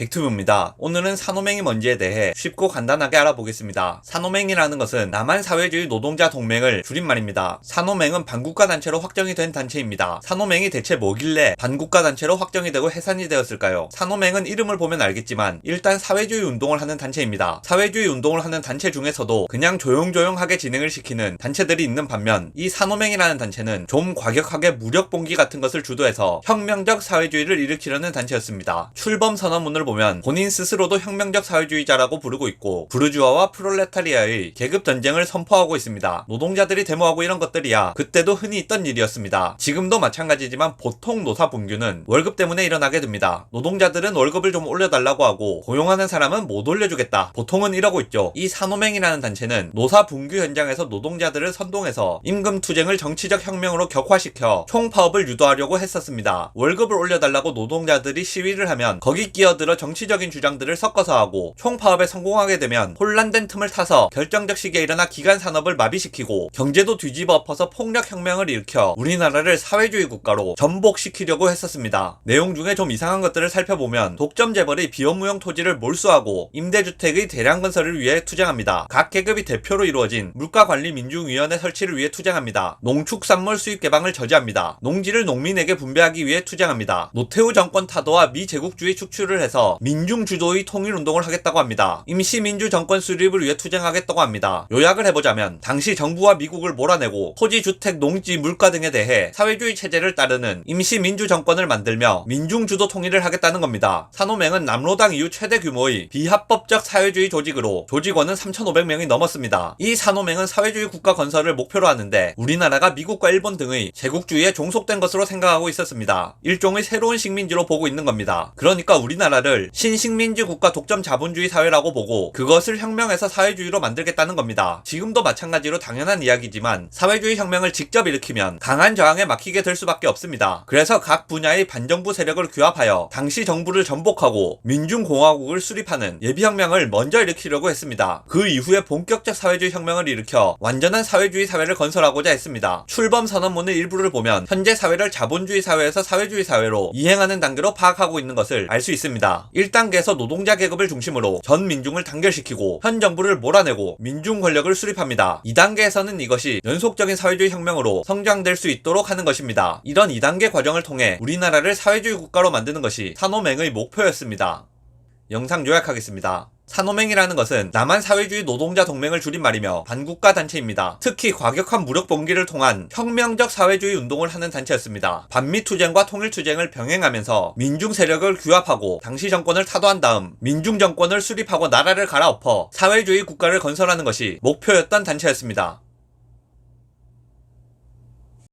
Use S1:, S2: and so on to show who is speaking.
S1: 백투브입니다. 오늘은 산호맹이 뭔지에 대해 쉽고 간단하게 알아보겠습니다. 산호맹이라는 것은 남한사회주의 노동자 동맹을 줄임말입니다. 산호맹은 반국가 단체로 확정이 된 단체입니다. 산호맹이 대체 뭐길래 반국가 단체로 확정이 되고 해산이 되었을까요? 산호맹은 이름을 보면 알겠지만 일단 사회주의 운동을 하는 단체입니다. 사회주의 운동을 하는 단체 중에서도 그냥 조용조용하게 진행을 시키는 단체들이 있는 반면 이 산호맹이라는 단체는 좀 과격하게 무력봉기 같은 것을 주도해서 혁명적 사회주의를 일으키려는 단체였습니다. 출범 선언문을 보면 본인 스스로도 혁명적 사회주의자라고 부르고 있고 부르주아와 프롤레타리아의 계급 전쟁을 선포하고 있습니다. 노동자들이 데모하고 이런 것들이야 그때도 흔히 있던 일이었습니다. 지금도 마찬가지지만 보통 노사 분규는 월급 때문에 일어나게 됩니다. 노동자들은 월급을 좀 올려달라고 하고 고용하는 사람은 못 올려주겠다. 보통은 이러고 있죠. 이 산호맹이라는 단체는 노사 분규 현장에서 노동자들을 선동해서 임금 투쟁을 정치적 혁명으로 격화시켜 총파업을 유도하려고 했었습니다. 월급을 올려달라고 노동자들이 시위를 하면 거기 끼어들어 정치적인 주장들을 섞어서 하고 총파업에 성공하게 되면 혼란된 틈을 타서 결정적 시기에 일어나 기간 산업을 마비시키고 경제도 뒤집어 엎어서 폭력혁명을 일으켜 우리나라를 사회주의 국가로 전복시키려고 했었습니다. 내용 중에 좀 이상한 것들을 살펴보면 독점 재벌이 비업무용 토지를 몰수하고 임대주택의 대량 건설을 위해 투쟁합니다. 각 계급이 대표로 이루어진 물가관리민중위원회 설치를 위해 투쟁합니다. 농축산물 수입 개방을 저지합니다. 농지를 농민에게 분배하기 위해 투쟁합니다. 노태우 정권 타도와 미제국주의 축출을 해서 민중주도의 통일운동을 하겠다고 합니다. 임시민주 정권 수립을 위해 투쟁하겠다고 합니다. 요약을 해보자면 당시 정부와 미국을 몰아내고 토지, 주택, 농지, 물가 등에 대해 사회주의 체제를 따르는 임시민주 정권을 만들며 민중주도 통일을 하겠다는 겁니다. 산호맹은 남로당 이후 최대 규모의 비합법적 사회주의 조직으로 조직원은 3,500명이 넘었습니다. 이 산호맹은 사회주의 국가 건설을 목표로 하는데 우리나라가 미국과 일본 등의 제국주의에 종속된 것으로 생각하고 있었습니다. 일종의 새로운 식민지로 보고 있는 겁니다. 그러니까 우리나라를 신식민지 국가 독점 자본주의 사회라고 보고 그것을 혁명해서 사회주의로 만들겠다는 겁니다. 지금도 마찬가지로 당연한 이야기지만 사회주의 혁명을 직접 일으키면 강한 저항에 막히게 될 수밖에 없습니다. 그래서 각 분야의 반정부 세력을 규합하여 당시 정부를 전복하고 민중공화국을 수립하는 예비혁명을 먼저 일으키려고 했습니다. 그 이후에 본격적 사회주의 혁명을 일으켜 완전한 사회주의 사회를 건설하고자 했습니다. 출범 선언문의 일부를 보면 현재 사회를 자본주의 사회에서 사회주의 사회로 이행하는 단계로 파악하고 있는 것을 알 수 있습니다. 1단계에서 노동자 계급을 중심으로 전 민중을 단결시키고 현 정부를 몰아내고 민중 권력을 수립합니다. 2단계에서는 이것이 연속적인 사회주의 혁명으로 성장될 수 있도록 하는 것입니다. 이런 2단계 과정을 통해 우리나라를 사회주의 국가로 만드는 것이 산호맹의 목표였습니다. 영상 요약하겠습니다. 산호맹이라는 것은 남한사회주의 노동자 동맹을 줄임말이며 반국가 단체입니다. 특히 과격한 무력봉기를 통한 혁명적 사회주의 운동을 하는 단체였습니다. 반미투쟁과 통일투쟁을 병행하면서 민중 세력을 규합하고 당시 정권을 타도한 다음 민중 정권을 수립하고 나라를 갈아엎어 사회주의 국가를 건설하는 것이 목표였던 단체였습니다.